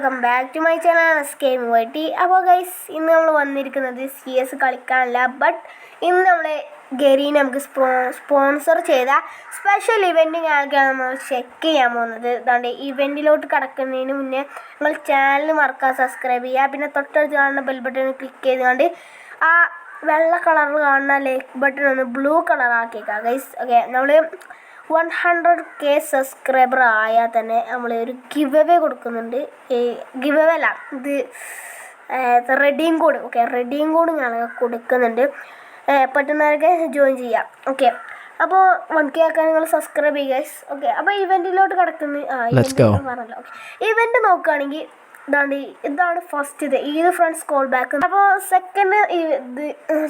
Welcome back to my channel SKMYT. അപ്പോൾ guys, ഇന്ന് നമ്മൾ വന്നിരിക്കുന്നത് CS കളിക്കാനല്ല, ബട്ട് ഇന്ന് നമ്മൾ ഗരീനെ നമുക്ക് സ്പോൺസർ ചെയ്ത സ്പെഷ്യൽ ഇവൻറ്റ് ഞങ്ങൾക്കാണ് നമ്മൾ ചെക്ക് ചെയ്യാൻ പോകുന്നത്. അതുകൊണ്ട് ഇവൻറ്റിലോട്ട് കടക്കുന്നതിന് മുന്നേ നിങ്ങൾ ചാനൽ മറക്കാതെ സബ്സ്ക്രൈബ് ചെയ്യുക. പിന്നെ തൊട്ടടുത്ത് കാണുന്ന ബെൽ ബട്ടൺ ക്ലിക്ക് ചെയ്തുകൊണ്ട് ആ വെള്ള കളറിൽ കാണുന്ന ലൈക്ക് ബട്ടൺ ഒന്ന് ബ്ലൂ കളർ ആക്കിയേക്കാം ഗൈസ്. ഓക്കെ, നമ്മൾ 100K സബ്സ്ക്രൈബർ ആയാൽ തന്നെ നമ്മൾ ഒരു ഗിവ് അവേ കൊടുക്കുന്നുണ്ട്. ഗിവ് അവേ അല്ല, ഇത് redeem code. Okay, redeem code ഞങ്ങൾ കൊടുക്കുന്നുണ്ട്. പറ്റുന്നവരൊക്കെ ജോയിൻ ചെയ്യാം. ഓക്കെ, അപ്പോൾ 1K ആക്കാൻ നിങ്ങൾ സബ്സ്ക്രൈബ് ചെയ്യുക ഗൈസ്. ഓക്കെ, അപ്പോൾ ഇവൻറ്റിലോട്ട് കിടക്കുന്നത് പറഞ്ഞല്ലോ. ഓക്കെ, ഇവൻറ്റ് നോക്കുകയാണെങ്കിൽ ഇതാണ് ഫസ്റ്റ്. ഇത് ഫ്രണ്ട്സ് കോൾ ബാക്ക്. അപ്പോൾ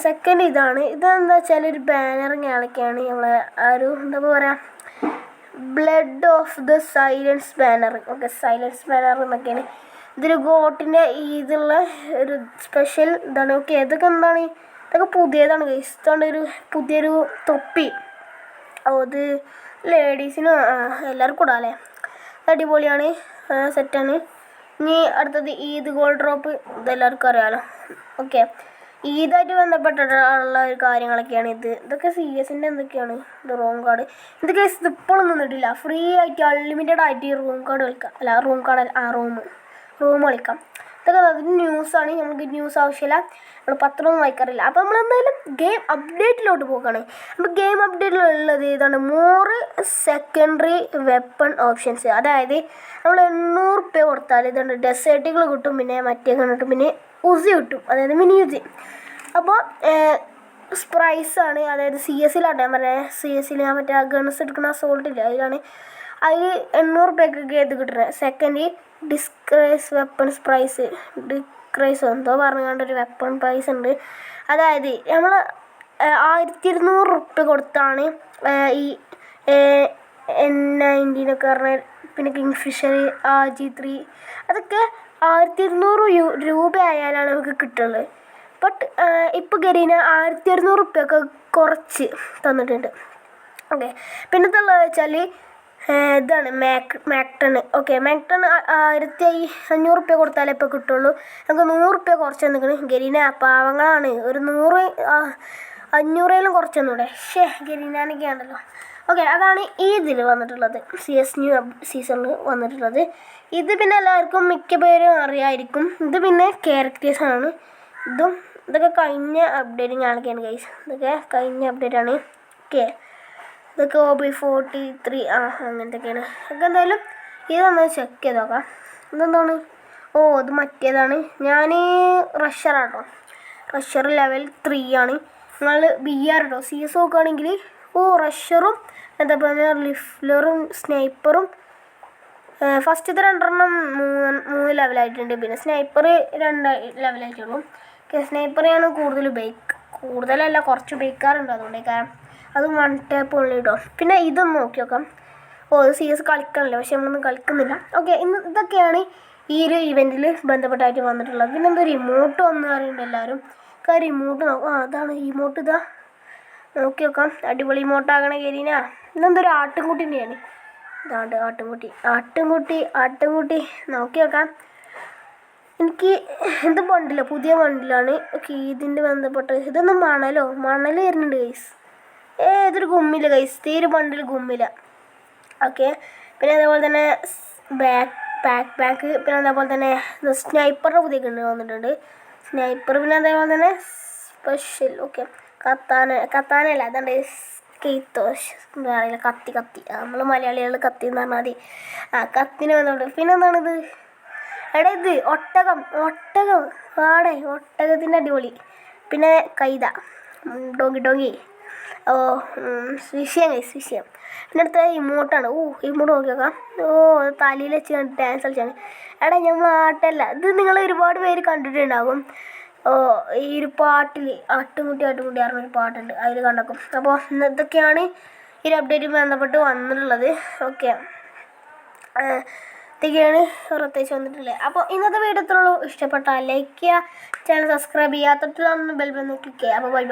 സെക്കൻഡ് ഇതാണ്. ഇതെന്താ വെച്ചാൽ ഒരു ബാനർ ഞാനൊക്കെയാണ് നമ്മളെ ഒരു എന്താ പറയുക, blood of the silence banner. Okay, silence banner എന്നൊക്കെയാണ്. ഇതൊരു ഗോട്ടിൻ്റെ ഇതുള്ള ഒരു സ്പെഷ്യൽ ഇതാണ്. ഓക്കെ, ഇതൊക്കെ എന്താണ്, ഇതൊക്കെ പുതിയതാണ് ഗൈസ്. ഇതുകൊണ്ട് ഒരു പുതിയൊരു തൊപ്പി. അത് ലേഡീസിനും എല്ലാവർക്കും ഇടാം അല്ലേ. അടിപൊളിയാണ്, സെറ്റാണ്. ഇനി അടുത്തത് ഈദ് ഗോൾഡ് ഡ്രോപ്പ്. ഇതെല്ലാവർക്കും അറിയാമല്ലോ. ഓക്കെ, ഈദായിട്ട് ബന്ധപ്പെട്ടിട്ടുള്ള ഒരു കാര്യങ്ങളൊക്കെയാണ് ഇതൊക്കെ CS-ൻ്റെ എന്തൊക്കെയാണ്. ഇത് റൂം കാർഡ്. ഇതൊക്കെ ഇപ്പോഴൊന്നും നിന്നിട്ടില്ല. ഫ്രീ ആയിട്ട് അൺലിമിറ്റഡ് ആയിട്ട് ഈ റൂം കളിക്കാം. ഇതൊക്കെ അതിന് ന്യൂസാണ്. നമുക്ക് ന്യൂസ് ആവശ്യമില്ല, നമ്മൾ പത്രമൊന്നും വായിക്കാറില്ല. അപ്പോൾ നമ്മൾ എന്തായാലും ഗെയിം അപ്ഡേറ്റിലോട്ട് പോവുകയാണ്. അപ്പോൾ ഗെയിം അപ്ഡേറ്റിലുള്ളത് ഇതാണ്, മോർ സെക്കൻഡറി വെപ്പൺ ഓപ്ഷൻസ്. അതായത് നമ്മൾ 800 രൂപ കൊടുത്താൽ ഇതുണ്ട് ഡെസേർട്ടുകൾ കിട്ടും, പിന്നെ മറ്റേ കിട്ടും, പിന്നെ ഉസി കിട്ടും, അതായത് മിനി ഉസി. അപ്പോൾ പ്രൈസാണ്, അതായത് CS-ലാണ് ഞാൻ പറഞ്ഞത്. CS-ൽ ഞാൻ മറ്റേ ഗൺസ് എടുക്കുന്ന അസോൾട്ടില്ല, അതിലാണ്. അതിൽ 800 രൂപയ്ക്കൊക്കെ ഇത് കിട്ടുന്നത്. സെക്കൻഡ് ഡിസ്ക്രൈസ് വെപ്പൺസ് പ്രൈസ്, ഡിക്രൈസ് എന്തോ പറഞ്ഞുകൊണ്ടൊരു വെപ്പൺ പ്രൈസ് ഉണ്ട്. അതായത് നമ്മൾ 1200 രൂപ കൊടുത്താണ് ഈ N19 ഒക്കെ പറഞ്ഞ, പിന്നെ കിങ്ഫിഷർ, RG3 അതൊക്കെ 1200 രൂപ ആയാലാണ് നമുക്ക് കിട്ടുള്ളത്. ബട്ട് ഇപ്പോൾ ഗരീന 1200 രൂപയൊക്കെ കുറച്ച് തന്നിട്ടുണ്ട്. ഓക്കെ, പിന്നത്തുള്ളത് വെച്ചാൽ ഇതാണ് മാക്ടൺ. ഓക്കെ, മാക്ടൺ 1500 രൂപ കൊടുത്താലേ ഇപ്പോൾ കിട്ടുള്ളൂ. നമുക്ക് 100 രൂപ കുറച്ച് തന്നിക്കണം. ഗരീന പാവങ്ങളാണ്, ഒരു 500 കുറച്ചൊന്നുകൂടെ. ഗരീനാനൊക്കെ ആണല്ലോ. ഓക്കെ, അതാണ് ഈ ഇതിൽ വന്നിട്ടുള്ളത്, CS ന്യൂ സീസണിൽ വന്നിട്ടുള്ളത്. ഇത് പിന്നെ എല്ലാവർക്കും മിക്ക പേരും അറിയാമായിരിക്കും. ഇത് പിന്നെ ക്യാരക്ടേഴ്സാണ്. ഇതൊക്കെ കഴിഞ്ഞ അപ്ഡേറ്റ് ഞാനൊക്കെയാണ് ഗൈസ്. ഇതൊക്കെ കഴിഞ്ഞ അപ്ഡേറ്റാണ്. ഓക്കെ, ഇതൊക്കെ OB43 അങ്ങനത്തെയൊക്കെയാണ്. ഒക്കെ എന്തായാലും ഇതൊന്ന് ചെക്ക് ചെയ്ത് നോക്കാം. ഇതെന്താണ്? ഇത് മറ്റേതാണ്. ഞാൻ റഷറാട്ടോ. റഷർ ലെവൽ 3 ആണ്. നിങ്ങൾ BR കേട്ടോ. CS നോക്കുകയാണെങ്കിൽ റഷറും എന്താ പറയുക, ലിഫ്ലറും സ്നൈപ്പറും ഫസ്റ്റത്തെ 2 3 ലെവലായിട്ടുണ്ട്. പിന്നെ സ്നൈപ്പർ 2 ലെവലായിട്ടുള്ളൂ. സ്നൈപ്പറാണ് കൂടുതലല്ല, കുറച്ച് ബേക്കാറുണ്ട്. അതുകൊണ്ട് കാരണം അത് 1 ടാപ്പ് ഉള്ളു കേട്ടോ. പിന്നെ ഇതൊന്ന് നോക്കി നോക്കാം. CS കളിക്കണമല്ലോ, പക്ഷെ നമ്മളൊന്നും കളിക്കുന്നില്ല. ഓക്കെ, ഇതൊക്കെയാണ് ഈ ഒരു ഇവൻറ്റിൽ ബന്ധപ്പെട്ടായിട്ട് വന്നിട്ടുള്ളത്. പിന്നെ എന്തോ റിമോട്ട് വന്ന് പറയുന്നുണ്ട് എല്ലാവരും. റിമോട്ട് നോക്കാം. അതാണ് ഇമോട്ട്. ഇതാ നോക്കി നോക്കാം. അടിപൊളി ഇമോട്ടാകണ ഗരീന. ഇതെന്തൊരു ആട്ടുംകുട്ടീൻ്റെയാണ്. ഇതാണ്ട് ആട്ടുംകുട്ടി നോക്കി നോക്കാം. എനിക്ക് ഇത് ബണ്ടില്ല, പുതിയ ബണ്ടിലാണ്. ഓക്കെ, ഇതിൻ്റെ ബന്ധപ്പെട്ട് ഇതൊന്നും മണൽ വരുന്നുണ്ട് ഗൈസ്. ഇതൊരു ഗുമ്മില്ല ഗൈസ്, തീരെ ബണ്ടിൽ ഗുമ്മില്ല. ഓക്കെ, പിന്നെ അതേപോലെ തന്നെ ബാക്ക്. പിന്നെ അതേപോലെ തന്നെ സ്നൈപ്പറുടെ പുതിയ ഗണ്ണ് വന്നിട്ടുണ്ട്. സ്നൈപ്പർ. പിന്നെ അതേപോലെ തന്നെ സ്പെഷ്യൽ. ഓക്കെ, കത്താനല്ല, അതുകൊണ്ട് അറിയില്ല, കത്തി നമ്മൾ മലയാളികൾ കത്തി എന്ന് പറഞ്ഞാൽ മതി. കത്തിന് വന്നോണ്ട്. പിന്നെ എന്താണിത്? ഇത് ഒട്ടകം. ഒട്ടകത്തിൻ്റെ അടിപൊളി. പിന്നെ കൈത, ഡോങ്കി. വിഷയം. പിന്നെ അടുത്ത ഇമോട്ടാണ്. ഇമോട്ട് നോക്കി നോക്കാം. തലയിൽ വെച്ച് ഡാൻസ് കളിച്ചാണ്. ഞങ്ങൾ ആട്ടല്ല, ഇത് നിങ്ങൾ ഒരുപാട് പേര് കണ്ടിട്ടുണ്ടാകും. ഈ ഒരു പാട്ടിൽ ആട്ടുംകുട്ടി പറഞ്ഞൊരു പാട്ടുണ്ട്, അതിൽ കണ്ടേക്കും. അപ്പോൾ ഇതൊക്കെയാണ് ഈ ഒരു അപ്ഡേറ്റുമായി ബന്ധപ്പെട്ട് വന്നിട്ടുള്ളത്. ഓക്കെ, ഇതൊക്കെയാണ് പ്രത്യേകിച്ച് വന്നിട്ടുള്ളത്. അപ്പോൾ ഇന്നത്തെ വീഡിയോ ഇത്രയുള്ളൂ. ഇഷ്ടപ്പെട്ടാൽ ലൈക്ക് ചെയ്യുക, ചാനൽ സബ്സ്ക്രൈബ് ചെയ്യുക, തൊട്ടുള്ള ബെൽ ബട്ടൺ ക്ലിക്ക് ചെയ്യുക. അപ്പോൾ ബൈ.